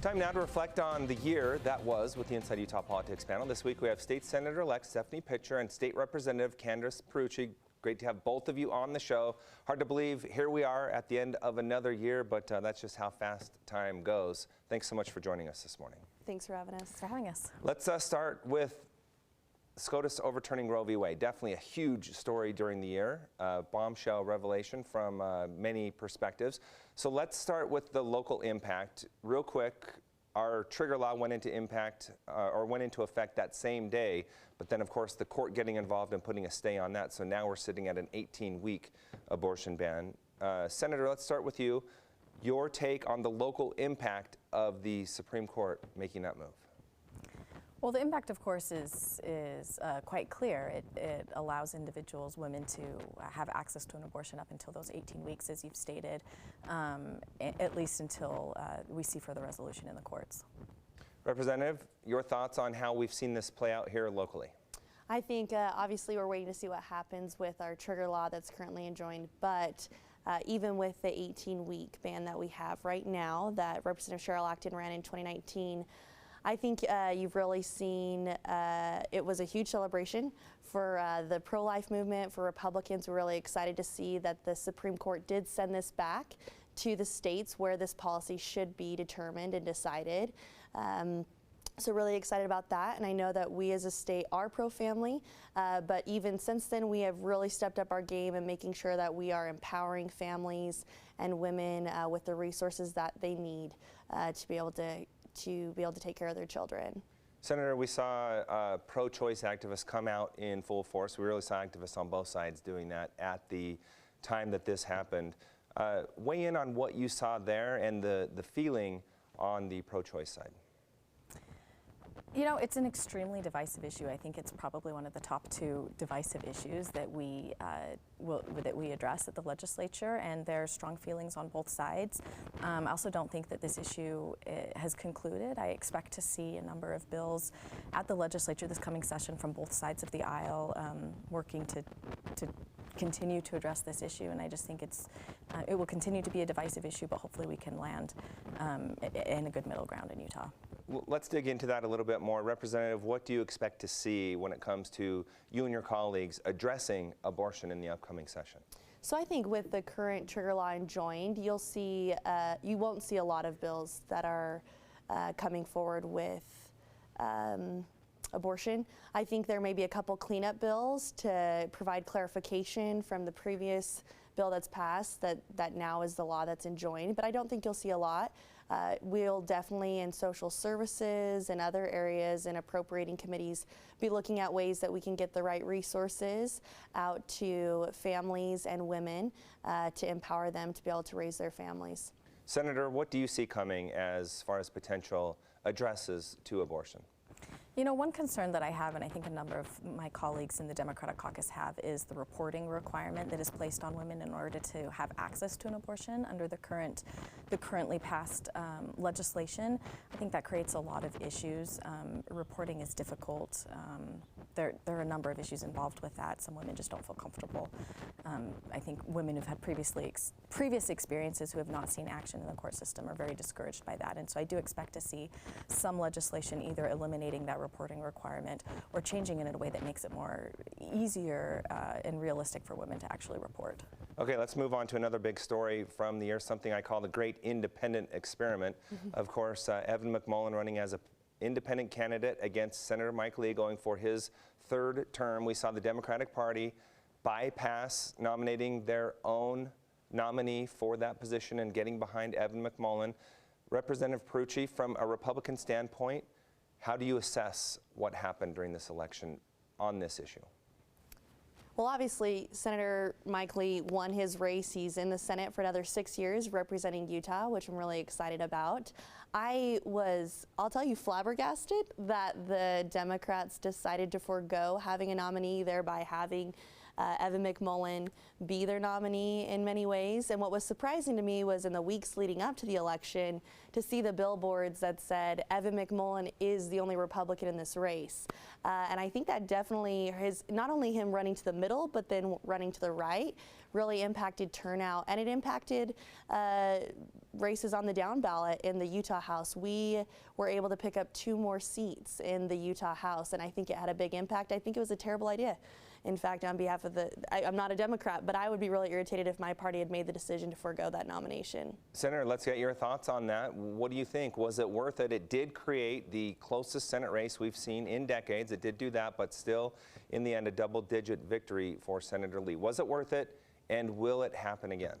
Time now to reflect on the year that was with the Inside Utah Politics panel. This week we have State Senator-elect Stephanie Pitcher and State Representative Candace Perucci. Great to have both of you on the show. Hard to believe here we are at the end of another year, but that's just how fast time goes. Thanks so much for joining us this morning. Thanks for having us. Thanks for having us. Let's start with SCOTUS overturning Roe v. Wade. Definitely a huge story during the year, bombshell revelation from many perspectives. So let's start with the local impact. Real quick, our trigger law went into effect that same day, but then of course the court getting involved and putting a stay on that. So now we're sitting at an 18-week abortion ban. Senator, let's start with you. Your take on the local impact of the Supreme Court making that move. Well, the impact, of course, is quite clear. It allows individuals, women, to have access to an abortion up until those 18 weeks, as you've stated, at least until we see further resolution in the courts. Representative, your thoughts on how we've seen this play out here locally? I think obviously we're waiting to see what happens with our trigger law that's currently enjoined, but even with the 18-week ban that we have right now that Representative Cheryl Acton ran in 2019, I think you've really seen it was a huge celebration for the pro-life movement, for Republicans. We're really excited to see that the Supreme Court did send this back to the states where this policy should be determined and decided. So really excited about that, and I know that we as a state are pro-family, but even since then we have really stepped up our game in making sure that we are empowering families and women with the resources that they need to be able to take care of their children. Senator, we saw pro-choice activists come out in full force. We really saw activists on both sides doing that at the time that this happened. Weigh in on what you saw there and the feeling on the pro-choice side. You know, it's an extremely divisive issue. I think it's probably one of the top two divisive issues that we address at the legislature, and there are strong feelings on both sides. I also don't think that this issue has concluded. I expect to see a number of bills at the legislature this coming session from both sides of the aisle working to continue to address this issue, and I just think it will continue to be a divisive issue, but hopefully we can land in a good middle ground in Utah. Let's dig into that a little bit more. Representative, what do you expect to see when it comes to you and your colleagues addressing abortion in the upcoming session? So I think with the current trigger law enjoined, you won't see a lot of bills that are coming forward with abortion. I think there may be a couple cleanup bills to provide clarification from the previous bill that's passed that now is the law that's enjoined, but I don't think you'll see a lot. We'll definitely in social services and other areas and appropriating committees be looking at ways that we can get the right resources out to families and women to empower them to be able to raise their families. Senator, what do you see coming as far as potential addresses to abortion? You know, one concern that I have, and I think a number of my colleagues in the Democratic caucus have, is the reporting requirement that is placed on women in order to have access to an abortion under the currently passed legislation. I think that creates a lot of issues. Reporting is difficult. There are a number of issues involved with that. Some women just don't feel comfortable. I think women who've had previous experiences who have not seen action in the court system are very discouraged by that, and so I do expect to see some legislation either eliminating that reporting requirement or changing it in a way that makes it more easier and realistic for women to actually report. Okay, let's move on to another big story from the year, something I call the Great Independent Experiment. Of course, Evan McMullin running as an independent candidate against Senator Mike Lee going for his third term. We saw the Democratic Party bypass nominating their own nominee for that position and getting behind Evan McMullin. Representative Perucci, from a Republican standpoint, how do you assess what happened during this election on this issue? Well, obviously, Senator Mike Lee won his race. He's in the Senate for another 6 years representing Utah, which I'm really excited about. I'll tell you, flabbergasted that the Democrats decided to forego having a nominee, thereby having Evan McMullin be their nominee in many ways. And what was surprising to me was in the weeks leading up to the election to see the billboards that said Evan McMullin is the only Republican in this race. And I think that definitely has not only him running to the middle, but then running to the right really impacted turnout, and it impacted races on the down ballot in the Utah House. We were able to pick up 2 more seats in the Utah House, and I think it had a big impact. I think it was a terrible idea. In fact, on behalf of I'm not a Democrat, but I would be really irritated if my party had made the decision to forego that nomination. Senator, let's get your thoughts on that. What do you think? Was it worth it? It did create the closest Senate race we've seen in decades. It did do that, but still, in the end, a double-digit victory for Senator Lee. Was it worth it, and will it happen again?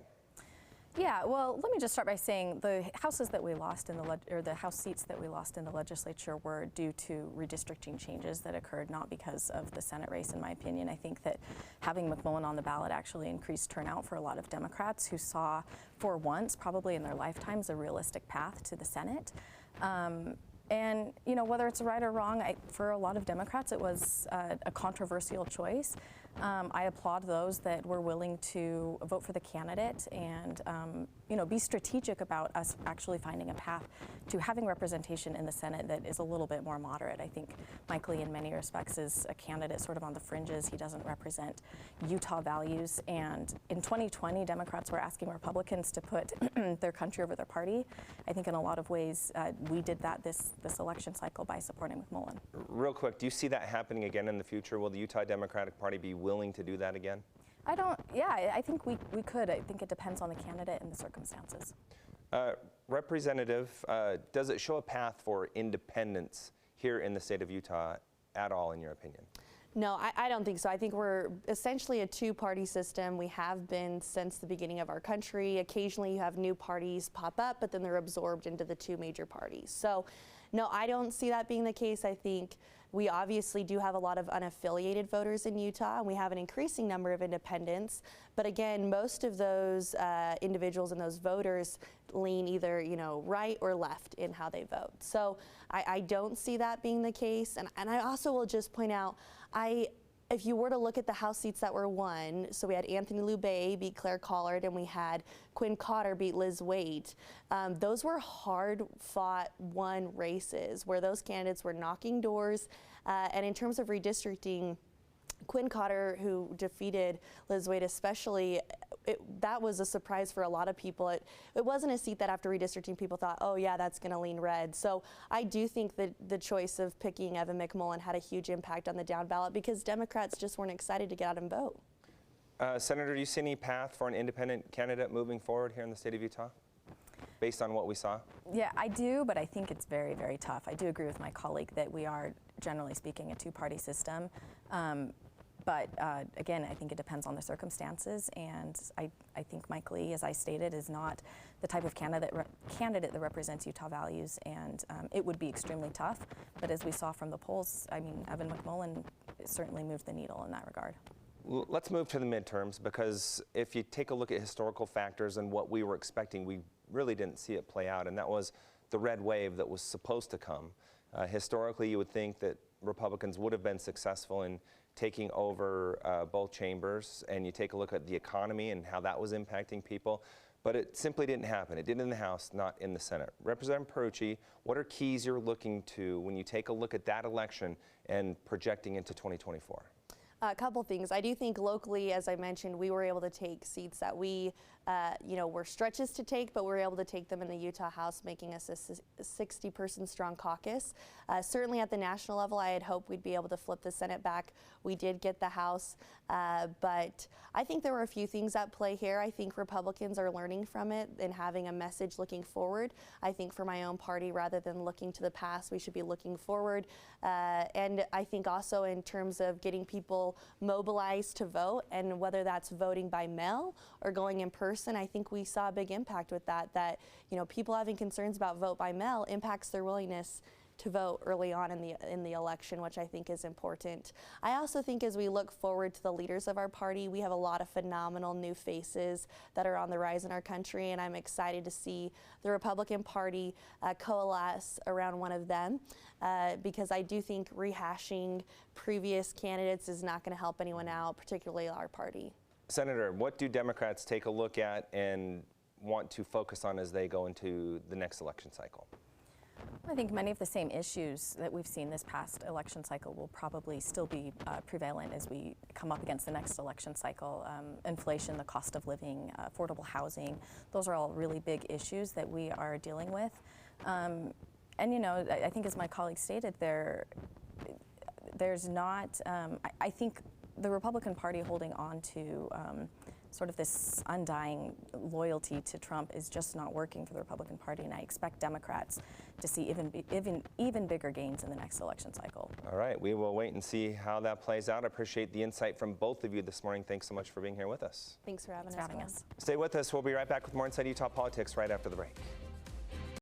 Yeah, well, let me just start by saying the houses that we lost in the House seats that we lost in the legislature were due to redistricting changes that occurred, not because of the Senate race, in my opinion. I think that having McMullin on the ballot actually increased turnout for a lot of Democrats who saw, for once, probably in their lifetimes, a realistic path to the Senate. And, you know, whether it's right or wrong, for a lot of Democrats, it was a controversial choice. I applaud those that were willing to vote for the candidate and, you know, be strategic about us actually finding a path to having representation in the Senate that is a little bit more moderate. I think Mike Lee, in many respects, is a candidate sort of on the fringes. He doesn't represent Utah values. And in 2020, Democrats were asking Republicans to put their country over their party. I think in a lot of ways, we did that this election cycle by supporting McMullin. Real quick, do you see that happening again in the future? Will the Utah Democratic Party be willing to do that again? I think we could. I think it depends on the candidate and the circumstances. Representative, does it show a path for independence here in the state of Utah at all, in your opinion? No, I don't think so. I think we're essentially a 2-party system. We have been since the beginning of our country. Occasionally you have new parties pop up, but then they're absorbed into the 2 major parties. So no, I don't see that being the case. I think we obviously do have a lot of unaffiliated voters in Utah, and we have an increasing number of independents. But again, most of those individuals and those voters lean either, you know, right or left in how they vote. So I don't see that being the case. And I also will just point out, if you were to look at the House seats that were won, so we had Anthony Lubay beat Claire Collard, and we had Quinn Cotter beat Liz Waite. Those were hard-fought, won races where those candidates were knocking doors. And in terms of redistricting, Quinn Cotter, who defeated Liz Waite especially, that was a surprise for a lot of people. It wasn't a seat that after redistricting people thought, oh yeah, that's going to lean red. So I do think that the choice of picking Evan McMullin had a huge impact on the down ballot because Democrats just weren't excited to get out and vote. Senator, do you see any path for an independent candidate moving forward here in the state of Utah, based on what we saw? Yeah, I do, but I think it's very, very tough. I do agree with my colleague that we are, generally speaking, a 2-party system. But again, I think it depends on the circumstances, and I think Mike Lee, as I stated, is not the type of candidate that represents Utah values, and it would be extremely tough. But as we saw from the polls, I mean, Evan McMullin certainly moved the needle in that regard. Let's move to the midterms, because if you take a look at historical factors and what we were expecting, we really didn't see it play out, and that was the red wave that was supposed to come. Historically, you would think that Republicans would have been successful in taking over both chambers, and you take a look at the economy and how that was impacting people, but it simply didn't happen. It did in the House, not in the Senate. Representative Perucci, what are keys you're looking to when you take a look at that election and projecting into 2024? A couple things. I do think locally, as I mentioned, we were able to take seats that we, were stretches to take, but we were able to take them in the Utah House, making us a 60-person strong caucus. Certainly at the national level, I had hoped we'd be able to flip the Senate back. We did get the House, but I think there were a few things at play here. I think Republicans are learning from it and having a message looking forward. I think for my own party, rather than looking to the past, we should be looking forward. And I think also in terms of getting people mobilized to vote, and whether that's voting by mail or going in person, I think we saw a big impact with that, people having concerns about vote by mail impacts their willingness to vote early on in the election, which I think is important. I also think as we look forward to the leaders of our party, we have a lot of phenomenal new faces that are on the rise in our country, and I'm excited to see the Republican Party coalesce around one of them because I do think rehashing previous candidates is not going to help anyone out, particularly our party. Senator, what do Democrats take a look at and want to focus on as they go into the next election cycle? I think many of the same issues that we've seen this past election cycle will probably still be prevalent as we come up against the next election cycle. Inflation, the cost of living, affordable housing, those are all really big issues that we are dealing with. And you know, I think as my colleague stated, there's not, I think the Republican Party holding on to sort of this undying loyalty to Trump is just not working for the Republican Party, and I expect Democrats to see even bigger gains in the next election cycle. All right, we will wait and see how that plays out. I appreciate the insight from both of you this morning. Thanks so much for being here with us. Thanks for having us. Thanks for having us. Stay with us. We'll be right back with more Inside Utah Politics right after the break.